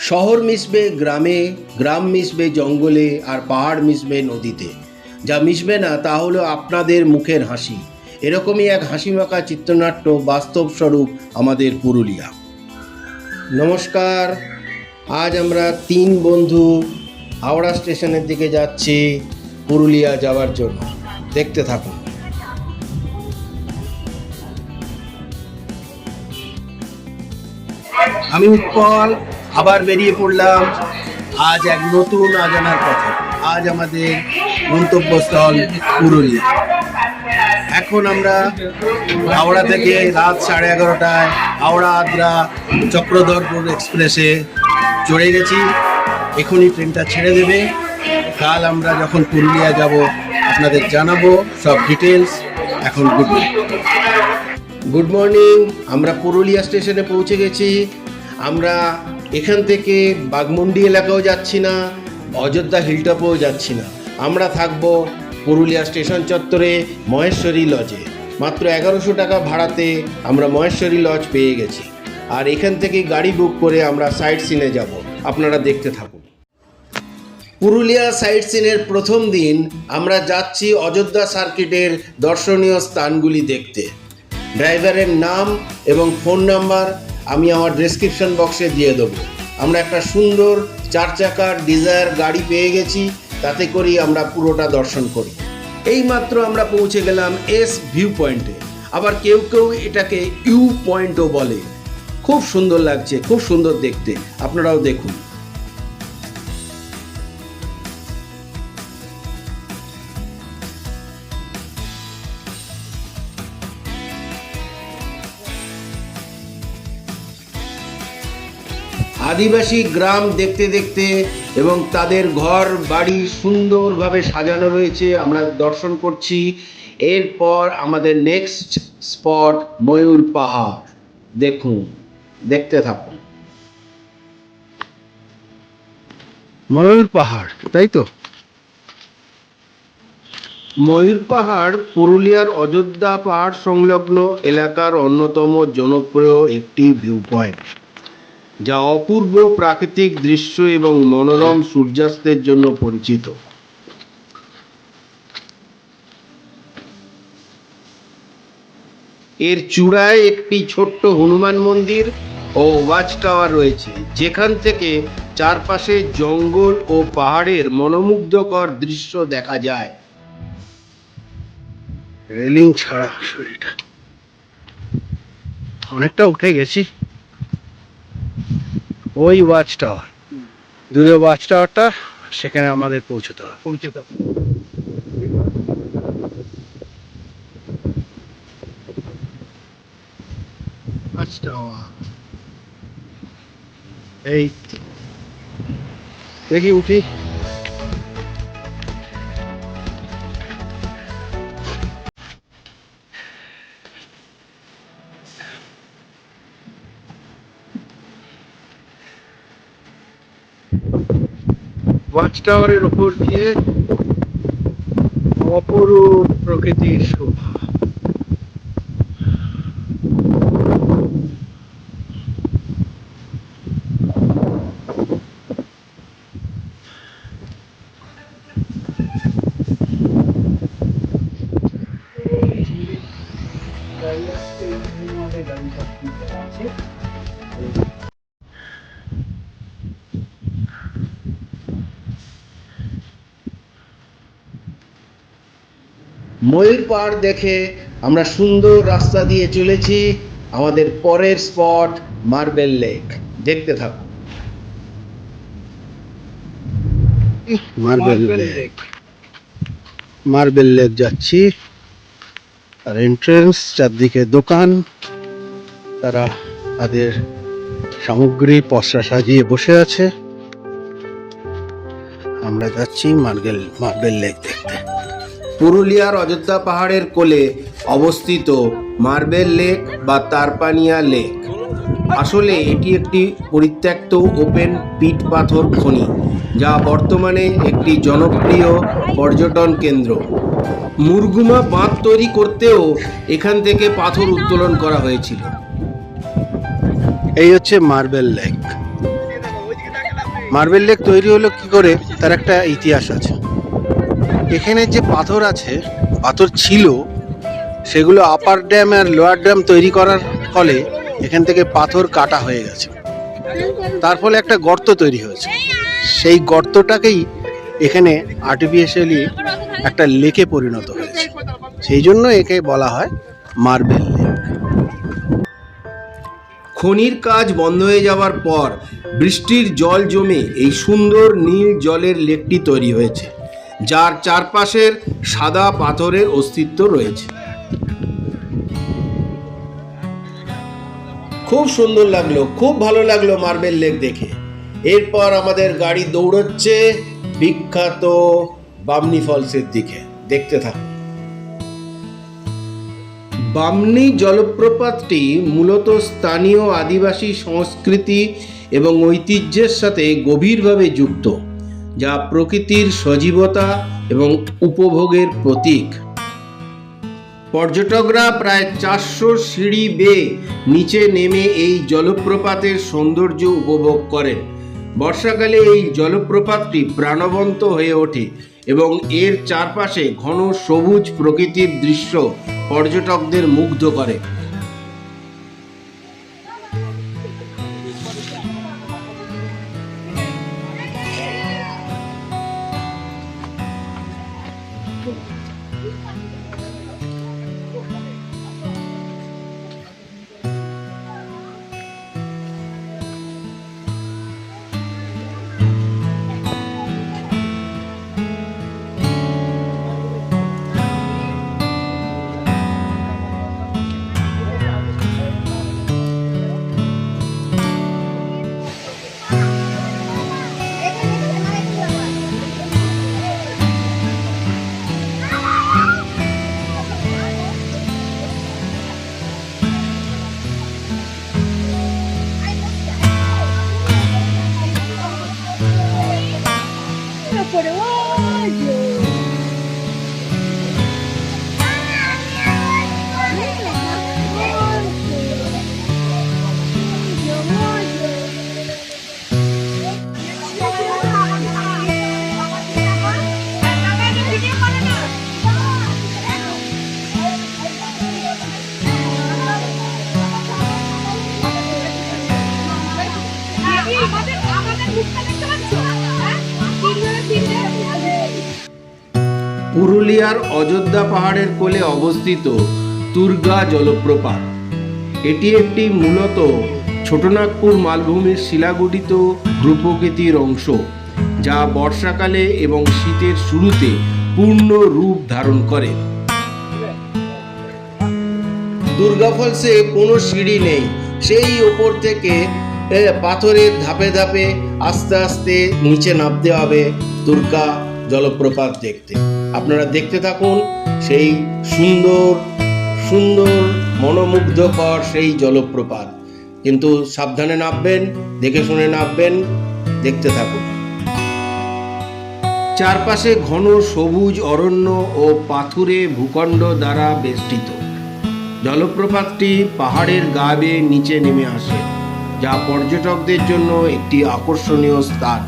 শহর মিশবে গ্রামে, গ্রাম মিশবে জঙ্গলে, আর পাহাড় মিশবে নদীতে। যা মিশবে না তা হলো আপনাদের মুখের হাসি। এরকমই এক হাসিমাখা চিত্রনাট্য বাস্তব স্বরূপ আমাদের পুরুলিয়া। নমস্কার, আজ আমরা 3 বন্ধু হাওড়া স্টেশনের দিকে যাচ্ছি পুরুলিয়া যাওয়ার জন্য। দেখতে থাকুন। আমি উৎপল আবার বেরিয়ে পড়লাম আজ এক নতুন অজানার পথে। আজ আমাদের গন্তব্যস্থল পুরুলিয়া। এখন আমরা হাওড়া থেকে রাত 11:30টায় হাওড়া আদ্রা চক্রধরপুর এক্সপ্রেসে চড়ে গেছি। এখনই ট্রেনটা ছেড়ে দেবে। কাল আমরা যখন পুরুলিয়া যাব আপনাদের জানাবো সব ডিটেলস। এখন গুড মর্নিং। আমরা পুরুলিয়া স্টেশনে পৌঁছে গেছি। আমরা এখান থেকে বাঘমুন্ডি এলাকাও যাচ্ছি না, অযোধ্যা হিলটপেও যাচ্ছি না। আমরা থাকবো পুরুলিয়া স্টেশন চত্বরে মহেশ্বরী লজে। মাত্র 1100 টাকা ভাড়াতে আমরা মহেশ্বরী লজ পেয়ে গেছি। আর এখান থেকে গাড়ি বুক করে আমরা সাইট সিনে যাব। আপনারা দেখতে থাকুন। পুরুলিয়া সাইট সিনের প্রথম দিন আমরা যাচ্ছি অযোধ্যা সার্কিটের দর্শনীয় স্থানগুলি দেখতে। ড্রাইভারের নাম এবং ফোন নাম্বার আমি আমার ডেসক্রিপশন বক্সে দিয়ে দেবো। আমরা একটা সুন্দর 4 চাকার ডিজায়ার গাড়ি পেয়ে গেছি, তাতে করেই আমরা পুরোটা দর্শন করি। এইমাত্র আমরা পৌঁছে গেলাম এস ভিউ পয়েন্টে। আবার কেউ কেউ এটাকে ইউ পয়েন্টও বলে। খুব সুন্দর লাগছে, খুব সুন্দর দেখতে। আপনারাও দেখুন। আদিবাসী গ্রাম দেখতে দেখতে এবং তাদের ঘর বাড়ি সুন্দরভাবে সাজানো রয়েছে আমরা দর্শন করছি। এরপর আমাদের নেক্সট স্পট ময়ূর পাহাড়। দেখুন, দেখতে থাকুন। ময়ূর পাহাড়, তাই তো? ময়ূর পাহাড় পুরুলিয়ার অযোধ্যা পাহাড় সংলগ্ন এলাকার অন্যতম জনপ্রিয় একটি ভিউ পয়েন্ট, যা অপূর্ব প্রাকৃতিক দৃশ্য এবং মনোরম সূর্যাস্তের জন্য পরিচিত। এর চূড়ায় একটি ছোট্ট হনুমান মন্দির ও ওয়াচ টাওয়ার রয়েছে, যেখান থেকে চারপাশে জঙ্গল ও পাহাড়ের মনোমুগ্ধকর দৃশ্য দেখা যায়। রেলিং ছাড়া শরীরটা অনেকটা উঠে গেছি। ওই ওয়াচ টাওয়ার, দূরে ওয়াচ টাওয়ারটা, সেখানে আমাদের পৌঁছতে হবে। ওয়াচ টাওয়ার, এই দেখি উঠি। ওয়াচ টাওয়ারের উপর দিয়ে অপরূপ প্রকৃতির শোভা। ময়ূর পাহাড় দেখে আমরা সুন্দর রাস্তা দিয়ে চলেছি আমাদের পরের স্পট মার্বেল লেক। দেখতে থাকুন। মার্বেল লেক যাচ্ছি। আর এন্ট্রেন্স, চারদিকে দোকান, তারা তাদের সামগ্রী পসরা সাজিয়ে বসে আছে। আমরা যাচ্ছি মার্বেল লেক দেখতে। পুরুলিয়ার অযোধ্যা পাহাড়ের কোলে অবস্থিত মার্বেল লেক বা তারপানিয়া লেক। আসলে এটি একটি পরিত্যক্ত ওপেন পিট পাথর খনি, যা বর্তমানে একটি জনপ্রিয় পর্যটন কেন্দ্র। মুরগুমা বাঁধ তৈরি করতেও এখান থেকে পাথর উত্তোলন করা হয়েছিল। এই হচ্ছে মার্বেল লেক। মার্বেল লেক তৈরি হলো কি করে তার একটা ইতিহাস আছে। এখানে যে পাথর আছে, পাথর ছিল, সেগুলো আপার ড্যাম আর লোয়ার ড্যাম তৈরি করার ফলে এখান থেকে পাথর কাটা হয়ে গেছে। তার ফলে একটা গর্ত তৈরি হয়েছে। সেই গর্তটাকেই এখানে আর্টিফিশিয়ালি একটা লেকে পরিণত হয়েছে, সেই জন্য একে বলা হয় মার্বেল লেক। খনির কাজ বন্ধ হয়ে যাওয়ার পর বৃষ্টির জল জমে এই সুন্দর নীল জলের লেকটি তৈরি হয়েছে, যার চারপাশের সাদা পাথরের অস্তিত্ব রয়েছে। খুব সুন্দর লাগলো, খুব ভালো লাগলো মার্বেল লেক দেখে। এরপর আমাদের গাড়ি দৌড়চ্ছে বিখ্যাত বামনি ফলসের দিকে, দেখতে থাকুন। বামনি জলপ্রপাতটি মূলত স্থানীয় আদিবাসী সংস্কৃতি এবং ঐতিহ্যের সাথে গভীরভাবে যুক্ত, যা প্রকৃতির সজীবতা এবং উপভোগের প্রতীক। পর্যটকরা প্রায় 400 সিঁড়ি বেয়ে নিচে নেমে এই জলপ্রপাতের সৌন্দর্য উপভোগ করেন। বর্ষাকালে এই জলপ্রপাতটি প্রাণবন্ত হয়ে ওঠে এবং এর চারপাশে ঘন সবুজ প্রকৃতির দৃশ্য পর্যটকদের মুগ্ধ করে। পুরুলিয়ার অযোধ্যা পাহাড়ের কোলে অবস্থিত তুর্গা জলপ্রপাত। এটি একটি মূলত ছোটনাগপুর মালভূমির শিলাগঠিত ভূপ্রকৃতির অংশ, যা বর্ষাকালে এবং শীতের শুরুতে পূর্ণ রূপ ধারণ করে। দুর্গা ফলসে কোনো সিঁড়ি নেই, সেই ওপর থেকে পাথরের ধাপে ধাপে আস্তে আস্তে নিচে নামতে হবে দুর্গা জলপ্রপাত দেখতে। আপনারা দেখতে থাকুন সেই সুন্দর সুন্দর মনোমুগ্ধকর সেই জলপ্রপাত, কিন্তু সাবধানে নামবেন, দেখে শুনে নামবেন, দেখতে থাকুন। চারপাশে ঘন সবুজ অরণ্য ও পাথুরে ভূখণ্ড দ্বারা বেষ্টিত। জলপ্রপাতটি পাহাড়ের গা বেয়ে নিচে নেমে আসে, যা পর্যটকদের জন্য একটি আকর্ষণীয় স্থান।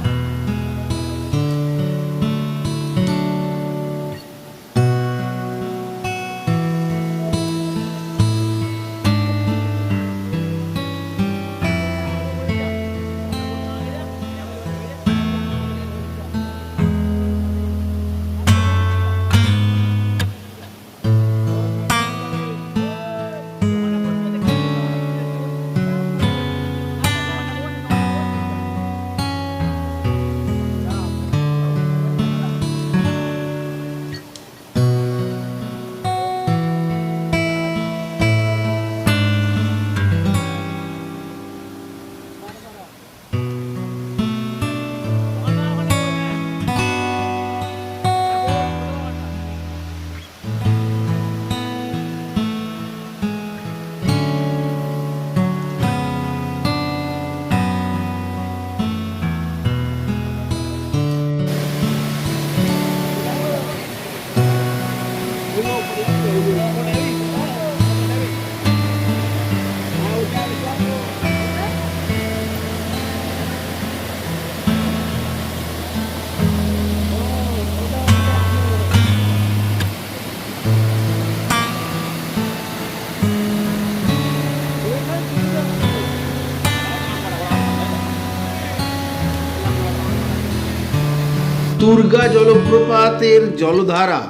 তুর্গা জলপ্রপাতের জলধারা,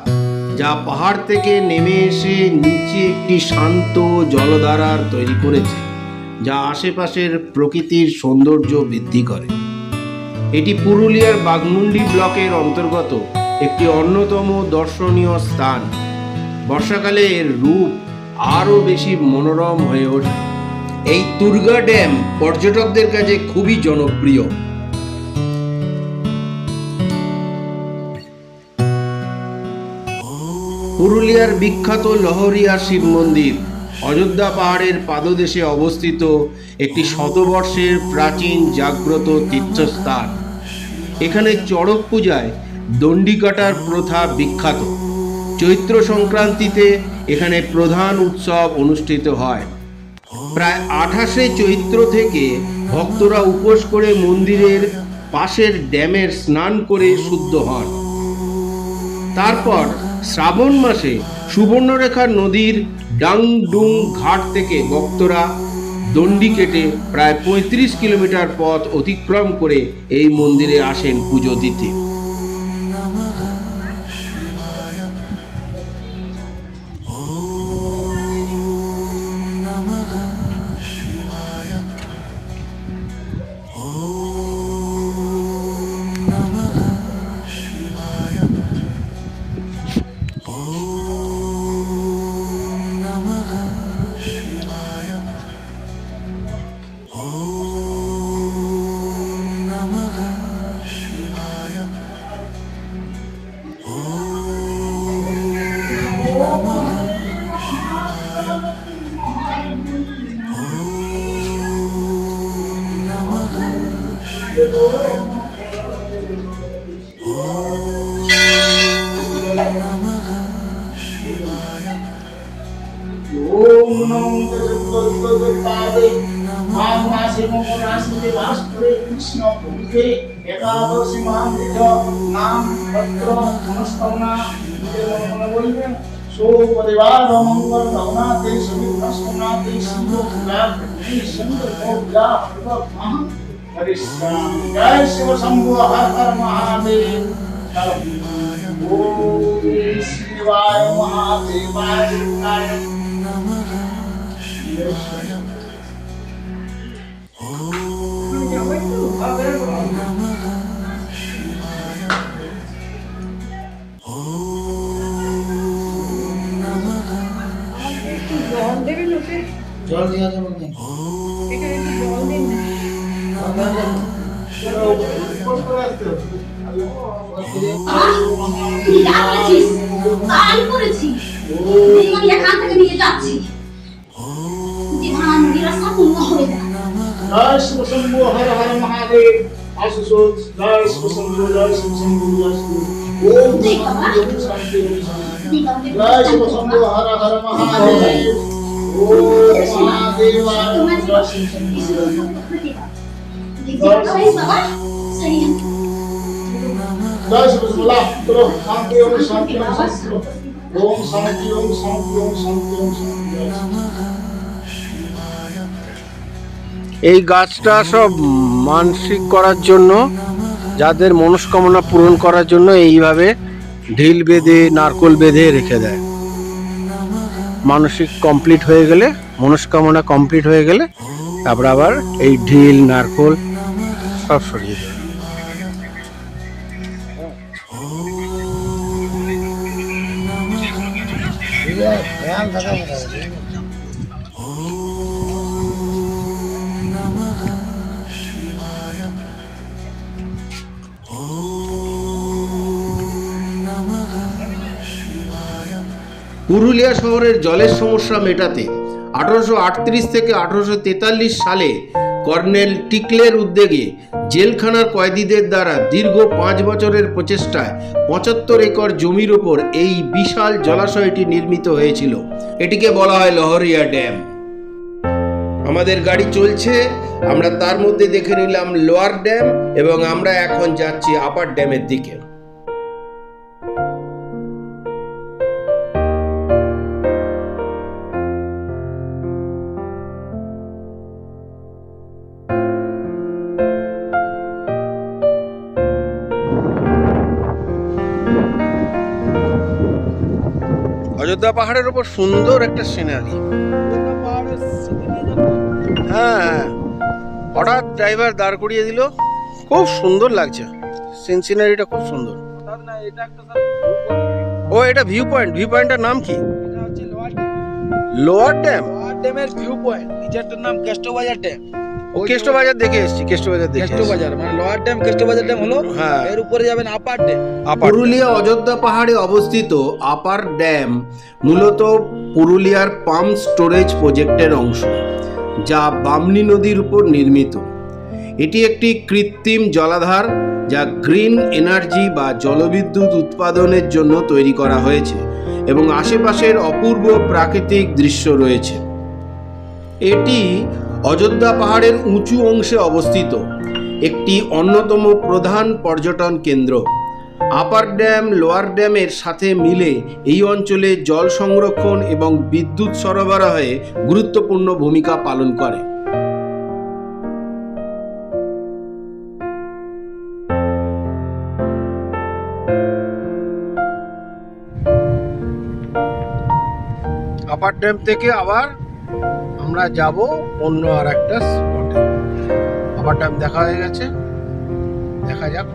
যা পাহাড় থেকে নেমে এসে নিচে একটি শান্ত জলধারার তৈরি করেছে, যা আশেপাশের প্রকৃতির সৌন্দর্য বৃদ্ধি করে। এটি পুরুলিয়ার বাঘমুন্ডি ব্লকের অন্তর্গত একটি অন্যতম দর্শনীয় স্থান। বর্ষাকালে এর রূপ আরও বেশি মনোরম হয়ে ওঠে। এই তুর্গা ড্যাম পর্যটকদের কাছে খুবই জনপ্রিয়। পুরুলিয়ার বিখ্যাত লহরিয়া শিব মন্দির অযোধ্যা পাহাড়ের পাদদেশে অবস্থিত একটি শতবর্ষের প্রাচীন জাগ্রত তীর্থস্থান। এখানে চড়ক পূজায় দণ্ডি কাটার প্রথা বিখ্যাত। চৈত্র সংক্রান্তিতে এখানে প্রধান উৎসব অনুষ্ঠিত হয়। প্রায় 28শে চৈত্র থেকে ভক্তরা উপোস করে মন্দিরের পাশের ড্যামের স্নান করে শুদ্ধ হন। তারপর শ্রাবণ মাসে সুবর্ণরেখা নদীর ডাংডুং ঘাট থেকে ভক্তরা দণ্ডি কেটে প্রায় 35 কিলোমিটার পথ অতিক্রম করে এই মন্দিরে আসেন পুজো দিতে। ओम नमो भगवते माघ मासे मकर राशि वास करे कृष्ण भूमिके एकादशी महामृत नाम पत्र मनस्कामना मन बोलबे सो परिवार मंगल भावना ते सभी मनस्कामना ते सिंह लाभ ने सुंदर पूजा पूर्वक महा परिश्रम जय शिव शंभु हर हर महादेव ओम शिवाय महादेवाय জল দিয়া যাবে না এখানে জল দিন जय शिव शंभु हर हर महादेव आशुतोष जय शिव शंभु जय शिव शंभु जय शिव ओम शांति जय शिव शंभु हर हर महादेव ओम महादेव जय शिव शंभु जय शिव शंभु चलो शांति ओम शांति ओम शांति ओम शांति ओम शांति ओम शांति ओम शांति। এই গাছটা সব মানসিক করার জন্য, যাদের মনস্কামনা পূরণ করার জন্য এইভাবে ঢিল বেঁধে নারকোল বেঁধে রেখে দেয়। মানসিক কমপ্লিট হয়ে গেলে, মনস্কামনা কমপ্লিট হয়ে গেলে তারপর আবার এই ঢিল নারকোল সব সরিয়ে দেয়। পুরুলিয়া শহরের জলের সমস্যা মেটাতে 1838 থেকে 1843 সালে কর্নেল টিকলের উদ্যোগে জেলখানার কয়েদিদের দ্বারা দীর্ঘ 5 বছরের প্রচেষ্টায় 75 একর জমির ওপর এই বিশাল জলাশয়টি নির্মিত হয়েছিল। এটিকে বলা হয় লহরিয়া ড্যাম। আমাদের গাড়ি চলছে, আমরা তার মধ্যে দেখে নিলাম লোয়ার ড্যাম এবং আমরা এখন যাচ্ছি আপার ড্যামের দিকে। অযোধ্যা পাহাড়ের উপর সুন্দর একটা সিনারি। হ্যাঁ, হঠাৎ ড্রাইভার দাঁড় করিয়ে দিল, খুব সুন্দর লাগছে, সিনারিটা খুব সুন্দর। ও এটা ভিউ পয়েন্ট, ভিউ পয়েন্টের নাম কি? Lower dam. ড্যামের ভিউ পয়েন্ট, নিচেরটার নাম কেষ্টবাজার ড্যাম। ও কেষ্টবাজার দেখে এসেছি, কেষ্টবাজার দেখে এসেছি। কেষ্টবাজার মানে লোয়ার ড্যাম, কেষ্টবাজার ড্যাম হলো, হ্যাঁ। এর উপরে যাবেন আপার ড্যাম। পুরুলিয়া অযোধ্যা পাহাড়ে অবস্থিত আপার ড্যাম মূলত পুরুলিয়ার পাম্প স্টোরেজ প্রজেক্টের অংশ, যা বামনী নদীর উপর নির্মিত। এটি একটি কৃত্রিম জলাধার যা গ্রিন এনার্জি বা জলবিদ্যুৎ উৎপাদনের জন্য তৈরি করা হয়েছে এবং আশেপাশের অপূর্ব প্রাকৃতিক দৃশ্য রয়েছে। এটি অযোধ্যা পাহাড়ের উঁচু অংশে অবস্থিত একটি অন্যতম প্রধান পর্যটন কেন্দ্র। আপার ড্যাম লোয়ার ড্যামের সাথে মিলে এই অঞ্চলে জল সংরক্ষণ এবং বিদ্যুৎ সরবরাহে গুরুত্বপূর্ণ ভূমিকা পালন করে। আপার ড্যাম থেকে আবার আমরা যাব অন্য আর একটা স্পটে। আপার ড্যাম দেখা হয়ে গেছে, দেখা যাক।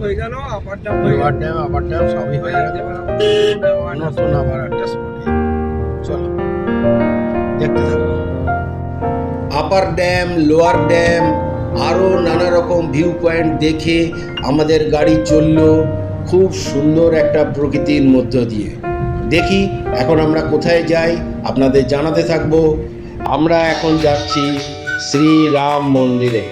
হয়ে গেল upper dam, lower dam, upper dam সবই হয়ে গেছে, নতুন আবার একটা স্পটে। চলো দেখতে থাকো। আপার ড্যাম, লোয়ার ড্যাম, আরও নানা রকম ভিউ পয়েন্ট দেখে আমাদের গাড়ি চললো খুব সুন্দর একটা প্রকৃতির মধ্য দিয়ে। দেখি এখন আমরা কোথায় যাই, আপনাদের জানাতে থাকবো। আমরা এখন যাচ্ছি শ্রীরাম মন্দিরে।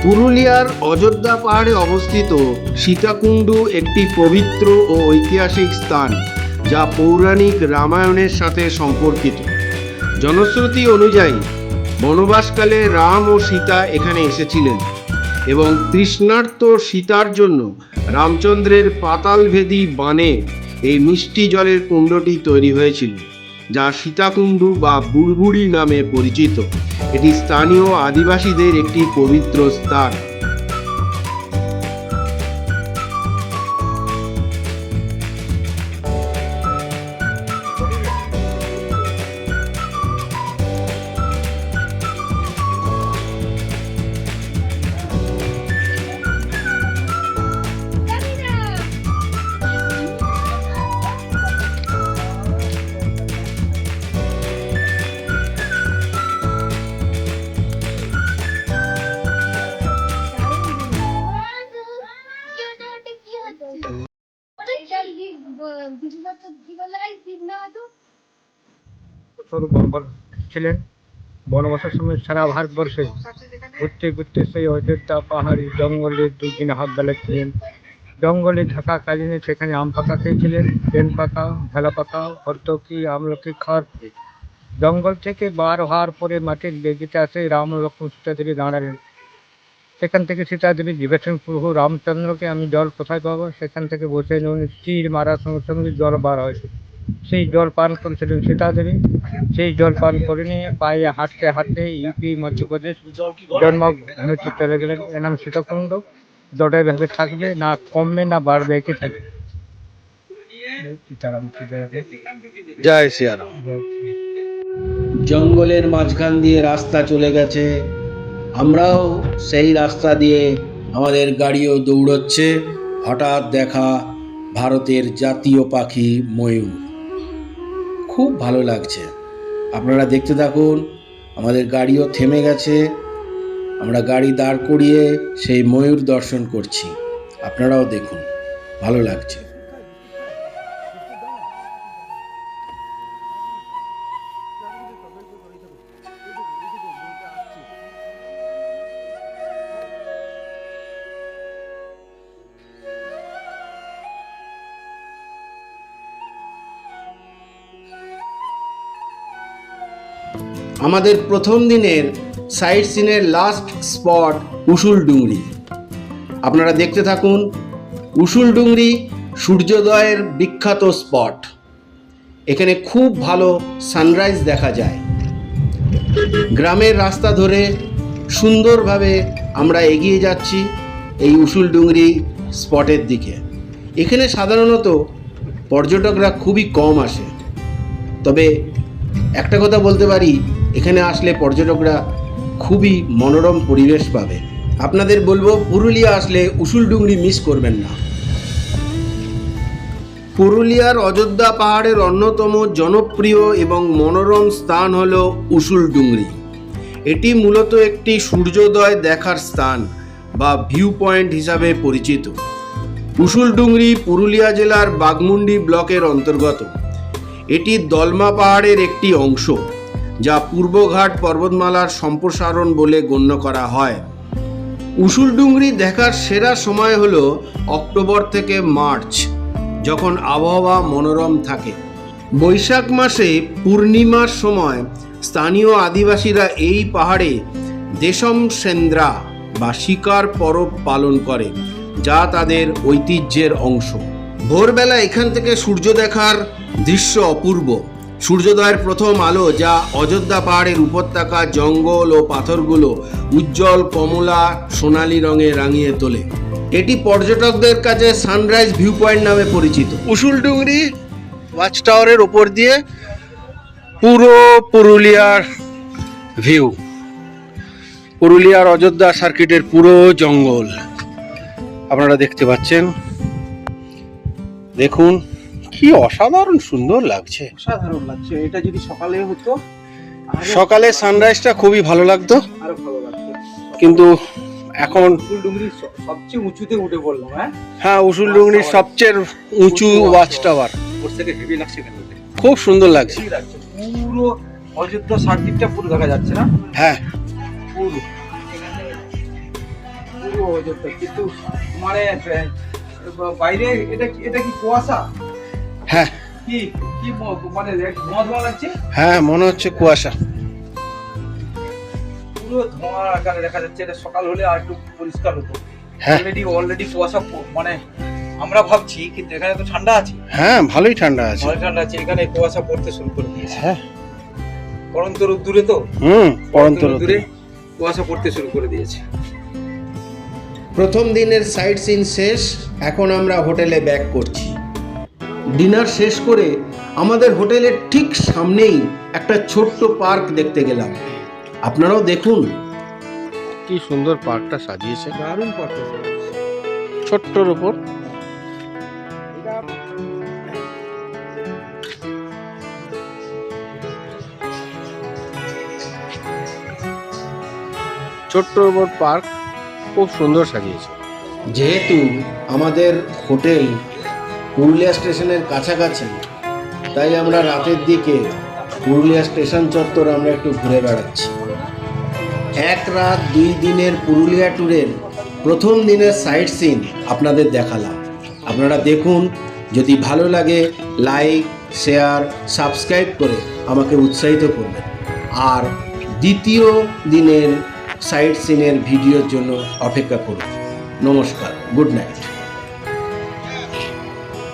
পুরুলিয়ার অযোধ্যা পাহাড়ে অবস্থিত সীতাকুণ্ড একটি পবিত্র ও ঐতিহাসিক স্থান, যা পৌরাণিক রামায়ণের সাথে সম্পর্কিত। জনশ্রুতি অনুযায়ী বনবাসকালে রাম ও সীতা এখানে এসেছিলেন এবং তৃষ্ণার্ত সীতার জন্য রামচন্দ্রের পাতালভেদী বাণে এই মিষ্টি জলের কুণ্ডটি তৈরি হয়েছিল, যা সীতাকুণ্ড বা বুড়বুড়ি নামে পরিচিত। এটি স্থানীয় আদিবাসীদের একটি পবিত্র স্থান। ছিলেন বনবাসের সময় সারা ভারতবর্ষে ঘুরতে ঘুরতে সেই অযোধ্যা পাহাড়ি জঙ্গলে দুদিন হাত বেলাচ্ছিলেন। জঙ্গলে থাকাকালীনে সেখানে আম পাতা খেয়েছিলেন, বেল পাতা, ভেলা পাতা, হরতকি, আমলকি খাওয়ার। জঙ্গল থেকে বার হওয়ার পরে মাটির লেগিতে আসে রাম লক্ষ্মণ সীতাদেবী দাঁড়ালেন। সেখান থেকে সীতাদেবী জিজ্ঞাসেন প্রভু রামচন্দ্রকে আমি জল কোথায় পাবো? সেখান থেকে বসে তীর মারার সঙ্গে সঙ্গে জল বার হয়। সেই জল পান করেছিলেন সীতাদেবী। সেই জল পান করে নিয়ে পায়ে হাঁটতে হাঁটতে ইউপি মধ্যপ্রদেশ জন্মভূমি চলে গেলেন। এর নাম সীতাকুণ্ড। জটায় ভেবে থাকবে, না কমবে না বাড়বে, একই থাকবে। জয় শ্রীরাম। জঙ্গলের মাঝখান দিয়ে রাস্তা চলে গেছে, আমরাও সেই রাস্তা দিয়ে আমাদের গাড়িও দৌড়চ্ছে। হঠাৎ দেখা ভারতের জাতীয় পাখি ময়ূর, খুব ভালো লাগছে। আপনারা দেখতে থাকুন। আমাদের গাড়িও থেমে গেছে, আমরা গাড়ি দাঁড় করিয়ে সেই ময়ূর দর্শন করছি। আপনারাও দেখুন, ভালো লাগছে। আমাদের প্রথম দিনের সাইট সিনের লাস্ট স্পট উসুলডুংরি। আপনারা দেখতে থাকুন। উসুলডুংরি সূর্যোদয়ের বিখ্যাত স্পট। এখানে খুব ভালো সানরাইজ দেখা যায়। গ্রামের রাস্তা ধরে সুন্দরভাবে আমরা এগিয়ে যাচ্ছি এই উসুলডুংরি স্পটের দিকে। এখানে সাধারণত পর্যটকরা খুবই কম আসে, তবে একটা কথা বলতে পারি, এখানে আসলে পর্যটকরা খুবই মনোরম পরিবেশ পাবে। আপনাদের বলবো, পুরুলিয়া আসলে উসুলডুংরি মিস করবেন না। পুরুলিয়ার অযোধ্যা পাহাড়ের অন্যতম জনপ্রিয় এবং মনোরম স্থান হল উসুলডুংরি। এটি মূলত একটি সূর্যোদয় দেখার স্থান বা ভিউ পয়েন্ট হিসাবে পরিচিত। উসুলডুংরি পুরুলিয়া জেলার বাঘমুন্ডি ব্লকের অন্তর্গত। এটি দলমা পাহাড়ের একটি অংশ, যা পূর্বঘাট পর্বতমালার সম্প্রসারণ বলে গণ্য করা হয়। উসুলডুংরি দেখার সেরা সময় হল অক্টোবর থেকে মার্চ, যখন আবহাওয়া মনোরম থাকে। বৈশাখ মাসে পূর্ণিমার সময় স্থানীয় আদিবাসীরা এই পাহাড়ে দেশম সেন্দ্রা বা শিকার পরব পালন করে, যা তাদের ঐতিহ্যের অংশ। ভোরবেলা এখান থেকে সূর্য দেখার দৃশ্য অপূর্ব। সূর্যোদয়ের প্রথম আলো, যা অযোধ্যা পাহাড়ের উপত্যকা, জঙ্গল ও পাথরগুলো উজ্জ্বল কমলা সোনালী রঙে রাঙিয়ে তোলে। এটি পর্যটকদের কাছে সানরাইজ ভিউ পয়েন্ট নামে পরিচিত। উসুলডুংরি ওয়াচ টাওয়ারের ওপর দিয়ে পুরো পুরুলিয়ার ভিউ। পুরুলিয়ার অযোধ্যা সার্কিটের পুরো জঙ্গল আপনারা দেখতে পাচ্ছেন। দেখুন কি অসাধারণ সুন্দর লাগছে। অসাধারণ লাগছে। এটা যদি সকালে হতো, সকালে সানরাইজটা খুবই ভালো লাগতো, আরো ভালো লাগতো। কিন্তু এখন উসুলডুংরি সবচেয়ে উঁচুতে উঠে পড়লাম। হ্যাঁ, উসুলডুংরির সবচেয়ে উঁচু ওয়াচ টাওয়ার। ওর থেকে হেভি লাগছে কেন? খুব সুন্দর লাগছে। পুরো অযোধ্যা সার্কিটটা পুরো দেখা যাচ্ছে না? হ্যাঁ, পুরো পুরো অযোধ্যা, কিন্তু মানে বাইরে এটা কি কুয়াশা? হ্যাঁ, কি কি মানে ধোঁয়া লাগছে? হ্যাঁ, মনে হচ্ছে কুয়াশা। পুরো ধোঁয়া আকারে দেখা যাচ্ছে। এটা সকাল হলে আর একটু পরিষ্কার হতো। হ্যাঁ, অলরেডি কুয়াশা, মানে আমরা ভাবছি, কিন্তু এখানে তো ঠান্ডা আছে। হ্যাঁ, ভালোই ঠান্ডা আছে। ভালো ঠান্ডা আছে। এখানে কুয়াশা পড়তে শুরু করে দিয়েছে। হ্যাঁ, পরন্ত রোদ্দুরে তো পরন্ত রোদ্দুরে কুয়াশা পড়তে শুরু করে দিয়েছে। প্রথম দিনের সাইট সিন শেষ। এখন আমরা হোটেলে ব্যাক করছি। ডিনার শেষ করে আমাদের হোটেলের ঠিক সামনেই একটা ছোট্ট পার্ক দেখতে গেলাম। আপনারাও দেখুন কি সুন্দর পার্কটা সাজিয়েছে। দারুণ পার্ক। ছোট্টর উপর পার্ক খুব সুন্দর সাজিয়েছে। যেহেতু আমাদের হোটেল পুরুলিয়া স্টেশনের কাছাকাছি, তাই আমরা রাতের দিকে পুরুলিয়া স্টেশন চত্বর আমরা একটু ঘুরে বেড়াচ্ছি। 1 রাত 2 দিনের পুরুলিয়া ট্যুরের প্রথম দিনের সাইট সিন আপনাদের দেখালাম। আপনারা দেখুন, যদি ভালো লাগে লাইক, শেয়ার, সাবস্ক্রাইব করে আমাকে উৎসাহিত করবেন। আর দ্বিতীয় দিনের সাইট সিনের ভিডিওর জন্য অপেক্ষা করুন। নমস্কার, গুড নাইট।